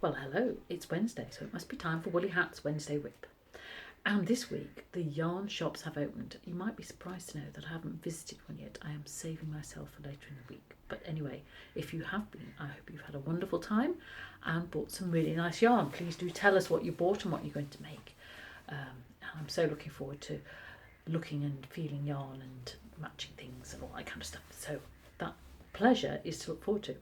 Well, hello, it's Wednesday, so it must be time for Woolly Hat's Wednesday Whip. And this week, the yarn shops have opened. You might be surprised to know that I haven't visited one yet. I am saving myself for later in the week. But anyway, if you have been, I hope you've had a wonderful time and bought some really nice yarn. Please do tell us what you bought and what you're going to make. I'm so looking forward to looking and feeling yarn and matching things and all that kind of stuff. So that pleasure is to look forward to.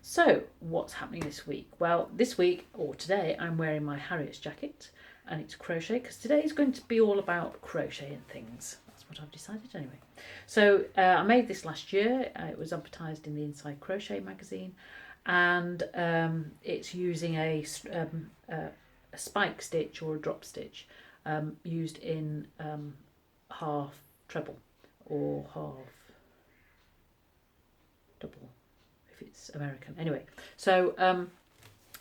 So what's happening this week? Well, this week, or today, I'm wearing my Harriet Jacket, and it's crochet, because today is going to be all about crocheting things. That's what I've decided anyway. So I made this last year. It was advertised in the Inside Crochet magazine, and it's using a spike stitch or a drop stitch used in half treble or half double if it's American. Anyway, so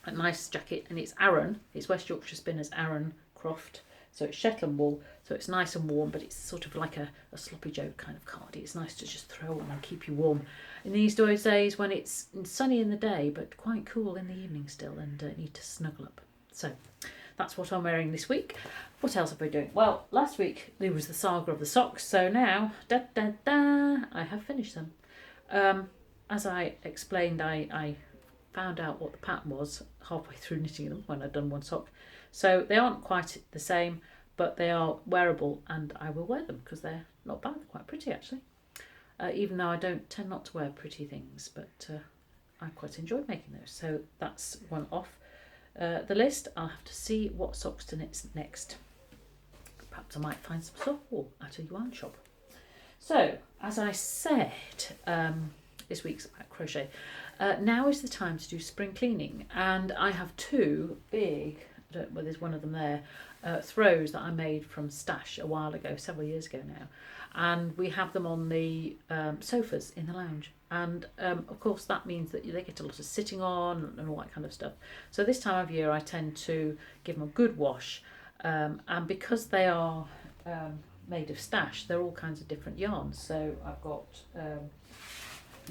a nice jacket, and it's Aran. It's West Yorkshire Spinners Aran Croft. So it's Shetland wool, so it's nice and warm, but it's sort of like a sloppy Joe kind of cardi. It's nice to just throw on and keep you warm in these days when it's sunny in the day but quite cool in the evening still, and need to snuggle up. So that's what I'm wearing this week. What else have I been doing? Well, last week there was the saga of the socks, so now I have finished them. As I explained, I found out what the pattern was halfway through knitting them when I'd done one sock. So they aren't quite the same, but they are wearable, and I will wear them because they're not bad. They're quite pretty actually. Even though I don't tend not to wear pretty things, but I quite enjoy making those. So that's one off the list. I'll have to see what socks to knit next. Perhaps I might find some soft wool at a yarn shop. So as I said, this week's about crochet. Now is the time to do spring cleaning, and I have two big, well, there's one of them there, throws that I made from stash a while ago, several years ago now, and we have them on the sofas in the lounge, and of course that means that they get a lot of sitting on and all that kind of stuff. So this time of year I tend to give them a good wash, and because they are made of stash, they're all kinds of different yarns. So I've got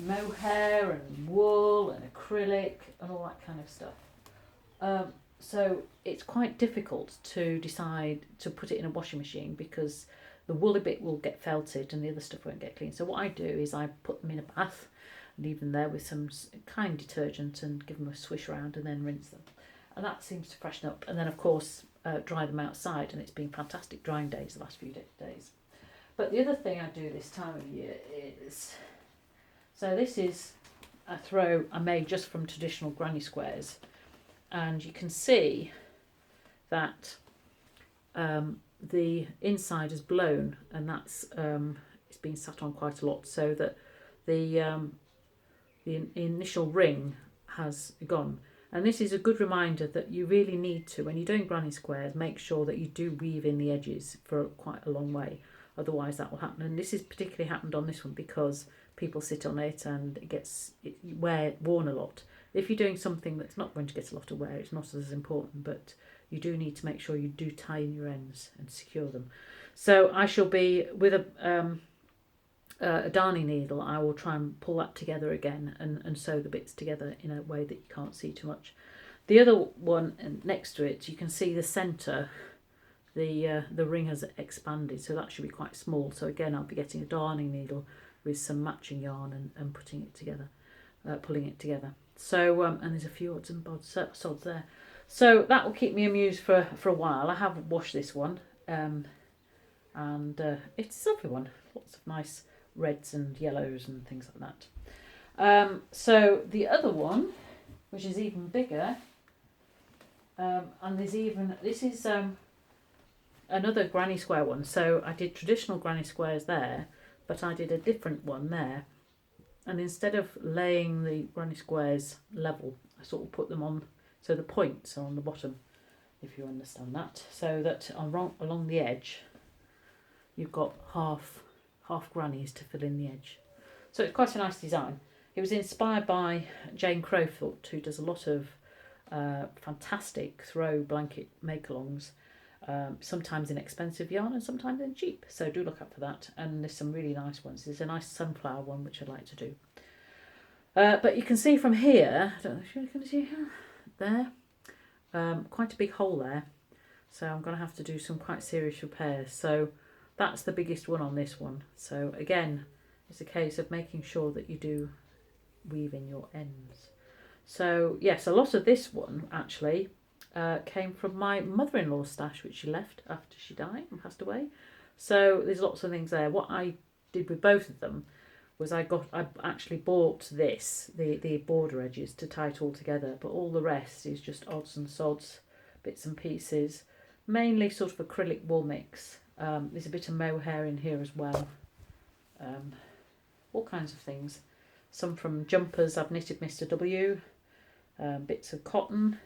mohair and wool and acrylic and all that kind of stuff. So it's quite difficult to decide to put it in a washing machine because the woolly bit will get felted and the other stuff won't get clean. So what I do is I put them in a bath, leave them there with some kind detergent and give them a swish around and then rinse them. And that seems to freshen up. And then of course dry them outside, and it's been fantastic drying days the last few days. But the other thing I do this time of year is, so this is a throw I made just from traditional granny squares, and you can see that the inside is blown, and that's it's been sat on quite a lot, so that the initial ring has gone. And this is a good reminder that you really need to, when you're doing granny squares, make sure that you do weave in the edges for quite a long way, otherwise that will happen. And this is particularly happened on this one because people sit on it and it gets worn a lot. If you're doing something that's not going to get a lot of wear, it's not as important, but you do need to make sure you do tie in your ends and secure them. So I shall be with a darning needle. I will try and pull that together again and sew the bits together in a way that you can't see too much. The other one next to it, you can see the centre, the ring has expanded, so that should be quite small. So again, I'll be getting a darning needle with some matching yarn and putting it together, pulling it together. So and there's a few odds and sods there. So that will keep me amused for a while. I have washed this one, and it's a lovely one. Lots of nice reds and yellows and things like that. So the other one, which is even bigger, and this is another granny square one. So I did traditional granny squares there, but I did a different one there, and instead of laying the granny squares level, I sort of put them on, so the points are on the bottom, if you understand that, so that along the edge you've got half grannies to fill in the edge. So it's quite a nice design. It was inspired by Jane Crowfoot, who does a lot of fantastic throw blanket make-alongs, sometimes in expensive yarn and sometimes in cheap. So do look up for that. And there's some really nice ones. There's a nice sunflower one which I'd like to do. But you can see from here, I don't know if you can see there, quite a big hole there, so I'm going to have to do some quite serious repairs. So that's the biggest one on this one. So again, it's a case of making sure that you do weave in your ends. So yes, a lot of this one actually came from my mother-in-law's stash, which she left after she died and passed away. So there's lots of things there. What I did with both of them was I actually bought this, the border edges, to tie it all together, but all the rest is just odds and sods, bits and pieces, mainly sort of acrylic wool mix. There's a bit of mohair in here as well, all kinds of things. Some from jumpers I've knitted Mr. W, bits of cotton.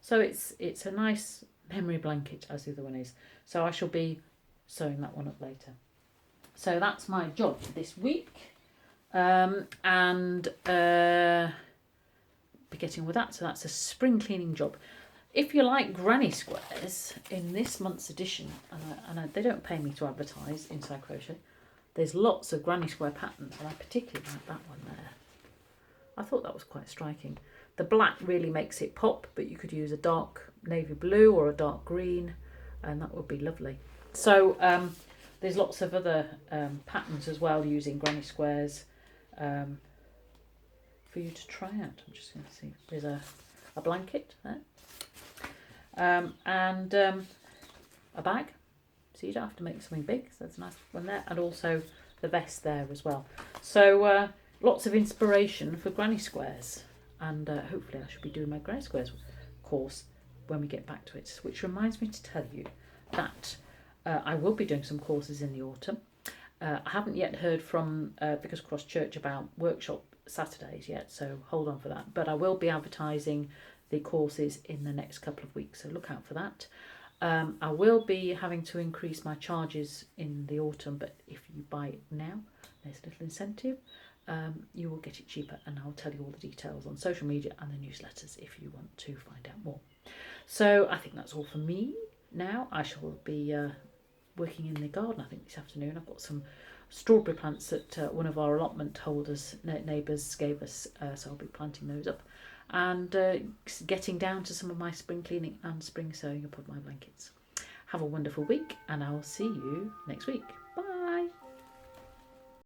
So it's a nice memory blanket, as the other one is. So I shall be sewing that one up later. So that's my job for this week. And be getting on with that. So that's a spring cleaning job. If you like granny squares, in this month's edition, and they don't pay me to advertise Inside Crochet, there's lots of granny square patterns, and I particularly like that one there. I thought that was quite striking. The black really makes it pop, but you could use a dark navy blue or a dark green, and that would be lovely. So there's lots of other patterns as well using granny squares for you to try out. I'm just going to see. There's a blanket there, and a bag, so you don't have to make something big. So there's a nice one there, and also the vest there as well. So lots of inspiration for granny squares, and hopefully I should be doing my granny squares course when we get back to it. Which reminds me to tell you that I will be doing some courses in the autumn. I haven't yet heard from Vicar's Cross Church about workshop Saturdays yet, so hold on for that. But I will be advertising the courses in the next couple of weeks, so look out for that. I will be having to increase my charges in the autumn, but if you buy it now, there's a little incentive. You will get it cheaper, and I'll tell you all the details on social media and the newsletters if you want to find out more. So I think that's all for me now. I shall be working in the garden, I think, this afternoon. I've got some strawberry plants that one of our allotment holders, neighbours, gave us, so I'll be planting those up, and getting down to some of my spring cleaning and spring sewing up of my blankets. Have a wonderful week, and I'll see you next week.